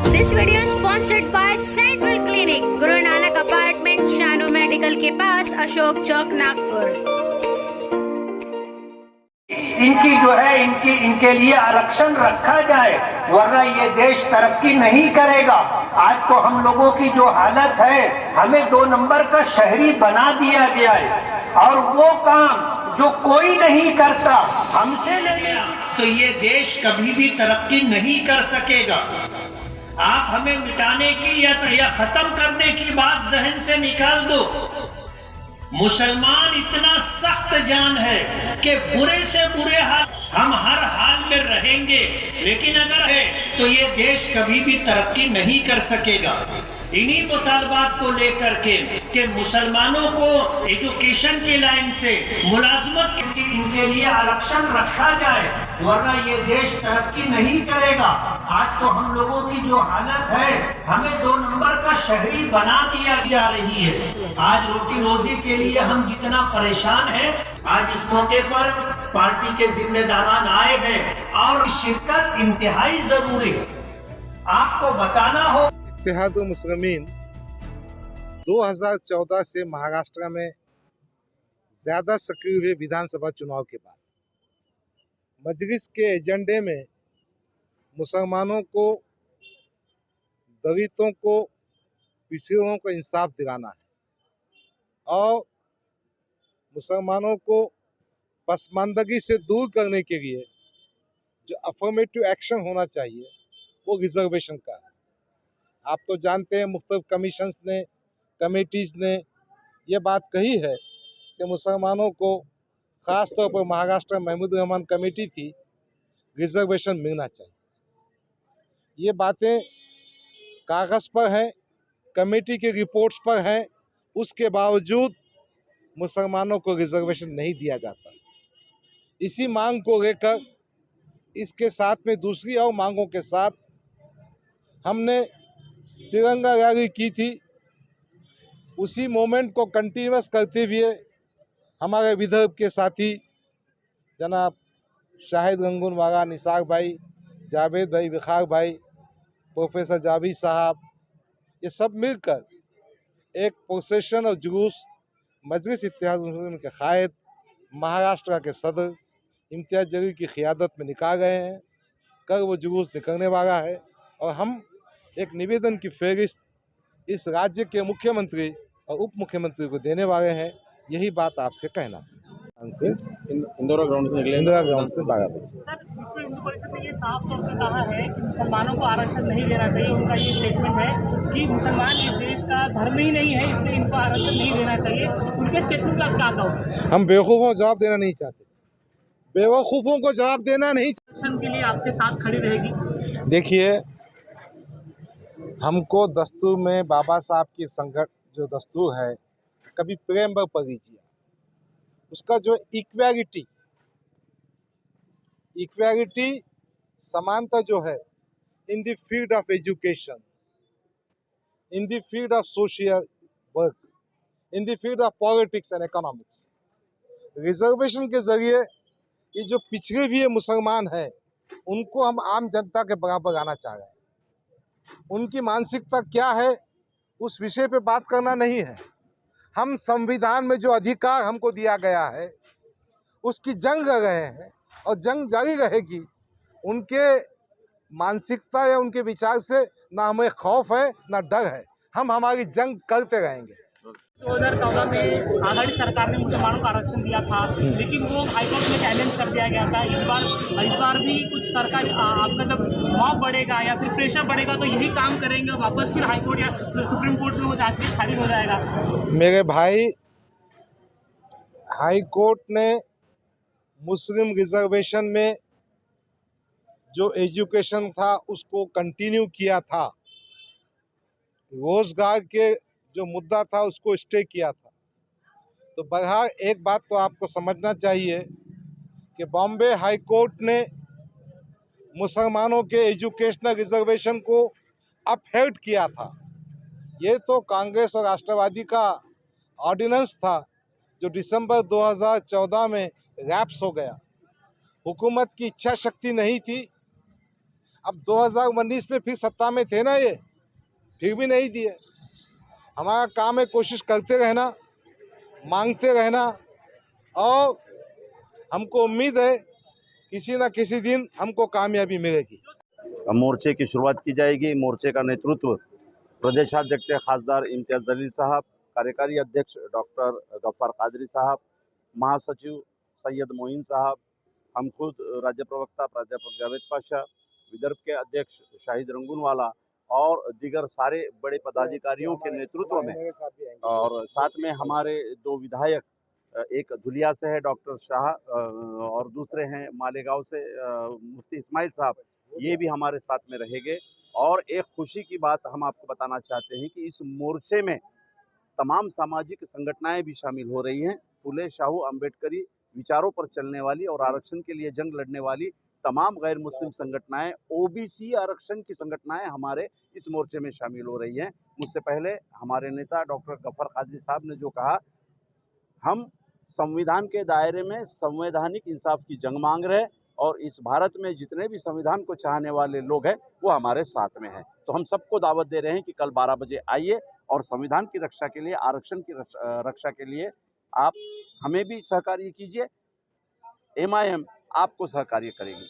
This video is sponsored by Central Clinic, Guru Nanak apartment, Shanu medical के पास, अशोक चौक, नागपुर। इनकी जो है इनके लिए आरक्षण रखा जाए, वरना ये देश तरक्की नहीं करेगा। आज तो हम लोगों की जो हालत है, हमें 2 नंबर का शहरी बना दिया गया है, और वो काम जो कोई नहीं करता हमसे ले गया, तो ये देश कभी भी तरक्की नहीं कर सकेगा। आप हमें मिटाने की या खत्म करने की बात जहन से निकाल दो। मुसलमान इतना सख्त जान है कि बुरे से बुरे हाल हम हर हाल में रहेंगे, लेकिन अगर है तो ये देश कभी भी तरक्की नहीं कर सकेगा। इन्हीं मुतालबात को लेकर के कि मुसलमानों को एजुकेशन की लाइन से मुलाजमत इनके लिए आरक्षण रखा जाए, वरना ये देश तरक्की नहीं करेगा। आज तो हम लोगों की जो हालत है, हमें 2 नंबर का शहरी बना दिया जा रही है। आज रोटी रोजी के लिए हम जितना परेशान हैं, आज इस मौके पर पार्टी के जिम्मेदारान आए हैं और शिरकत इंतहाई जरूरी है। आपको बताना हो, इत्तेहादुल मुस्लिमीन 2014 से महाराष्ट्र में ज़्यादा सक्रिय हुए विधानसभा चुनाव के बाद मजलिस के एजेंडे में मुसलमानों को, दलितों को, पिछड़ों को इंसाफ दिलाना है और मुसलमानों को पसमानदगी से दूर करने के लिए जो अफर्मेटिव एक्शन होना चाहिए वो रिजर्वेशन का है। आप तो जानते हैं मुख्तलिफ कमीशंस ने, कमेटीज़ ने ये बात कही है कि मुसलमानों को, ख़ास तौर पर महाराष्ट्र महमूद रहमान कमेटी थी, रिजर्वेशन मिलना चाहिए। ये बातें कागज़ पर हैं, कमेटी के रिपोर्ट्स पर हैं, उसके बावजूद मुसलमानों को रिजर्वेशन नहीं दिया जाता। इसी मांग को लेकर, इसके साथ में दूसरी और मांगों के साथ हमने तिरंगा रैली की थी। उसी मोमेंट को कंटिन्यूस करते हुए हमारे विदर्भ के साथी जनाब शाहिद गंगूनवाला, निसार भाई, जावेद भाई, विखार भाई, प्रोफेसर जावेद साहब, ये सब मिलकर एक प्रोसेशन और जुलूस मजलिस इत्तेहादुल मुस्लिमीन के कायद, महाराष्ट्र के सदर इम्तियाज़ जलील की क़ियादत में निकाल गए हैं। कल वो जुलूस निकलने वाला है और हम एक निवेदन की फहरिस्त इस राज्य के मुख्यमंत्री और उप मुख्यमंत्री को देने वाले हैं। यही बात आपसे कहना है। इंदौरा ग्राउंड से निकले, इंदिरा ग्राउंड से 12 बजे। सर, विश्व हिंदू परिषद ने ये साफ तौर पर कहा है कि मुसलमानों को आरक्षण नहीं देना चाहिए। उनका ये स्टेटमेंट है कि मुसलमान इस देश का धर्म ही नहीं है, इसलिए इनको आरक्षण नहीं देना चाहिए। उनके स्टेटमेंट का क्या कहो? हम बेवकूफ़ों को जवाब देना नहीं चाहते, बेवकूफ़ों को जवाब देना नहीं। आरक्षण के लिए आपके साथ खड़ी रहेगी। देखिए, हमको दस्तूर में बाबा साहब की संगठन जो दस्तूर है, कभी प्रेमबर पढ़ लीजिए, उसका जो इक्वालिटी समानता जो है in the field of education, in the field of social work, in the field of politics and economics, reservation के ज़रिए ये जो पिछड़े हुए मुसलमान हैं उनको हम आम जनता के बराबर लाना चाह रहे हैं। उनकी मानसिकता क्या है उस विषय पे बात करना नहीं है। हम संविधान में जो अधिकार हमको दिया गया है उसकी जंग लड़ रहे हैं और जंग जारी रहेगी। उनके मानसिकता या उनके विचार से ना हमें खौफ है ना डर है, हम हमारी जंग करते रहेंगे। 2014 में आघाड़ी सरकार ने मुसलमानों को आरक्षण दिया था, लेकिन वो हाईकोर्ट में चैलेंज कर दिया गया था। इस बार भी कुछ सरकार आपका जब मॉब बढ़ेगा या फिर प्रेशर बढ़ेगा तो यही काम करेंगे, वापस फिर हाईकोर्ट या सुप्रीम कोर्ट में वो जाके खारिज हो जाएगा। मेरे भाई, हाई कोर्ट ने मुस्लिम रिजर्वेशन में जो एजुकेशन था उसको कंटिन्यू किया था, रोजगार के जो मुद्दा था उसको स्टे किया था। तो बहरहाल एक बात तो आपको समझना चाहिए कि बॉम्बे हाई कोर्ट ने मुसलमानों के एजुकेशनल रिजर्वेशन को अपहेल्ड किया था। ये तो कांग्रेस और राष्ट्रवादी का ऑर्डिनेंस था जो दिसंबर 2014 में रैप्स हो गया। हुकूमत की इच्छा शक्ति नहीं थी। अब 2019 में फिर सत्ता में थे ना ये, फिर भी नहीं दिए। हमारा काम है कोशिश करते रहना, मांगते रहना, और हमको उम्मीद है किसी न किसी दिन हमको कामयाबी मिलेगी। मोर्चे की शुरुआत की जाएगी। मोर्चे का नेतृत्व प्रदेशाध्यक्ष खासदार इम्तियाज जलील साहब, कार्यकारी अध्यक्ष डॉक्टर गफ्फार कादरी साहब, महासचिव सैयद मोइन साहब, हम खुद राज्य प्रवक्ता प्राध्यापक जावेद पाशा, विदर्भ के अध्यक्ष शाहिद रंगूनवाला और दीगर सारे बड़े पदाधिकारियों के नेतृत्व में, और साथ में हमारे 2 विधायक, एक धुलिया से है डॉक्टर शाह और दूसरे हैं मालेगांव से मुफ्ती इस्माइल साहब, ये भी हमारे साथ में रहेंगे। और एक खुशी की बात हम आपको बताना चाहते हैं कि इस मोर्चे में तमाम सामाजिक संगठनाएं भी शामिल हो रही हैं। फुले शाहू अम्बेडकरी विचारों पर चलने वाली और आरक्षण के लिए जंग लड़ने वाली तमाम गैर मुस्लिम संगठनाएं, ओबीसी आरक्षण की संगठनाएं हमारे इस मोर्चे में शामिल हो रही हैं। मुझसे पहले हमारे नेता डॉक्टर गफ्फार कादरी साहब ने जो कहा, हम संविधान के दायरे में संवैधानिक इंसाफ की जंग मांग रहे हैं और इस भारत में जितने भी संविधान को चाहने वाले लोग हैं वो हमारे साथ में हैं। तो हम सबको दावत दे रहे हैं कि कल 12 बजे आइए और संविधान की रक्षा के लिए, आरक्षण की रक्षा के लिए आप हमें भी सहकार्य कीजिए, MIM आपको सहकार्य करेगी।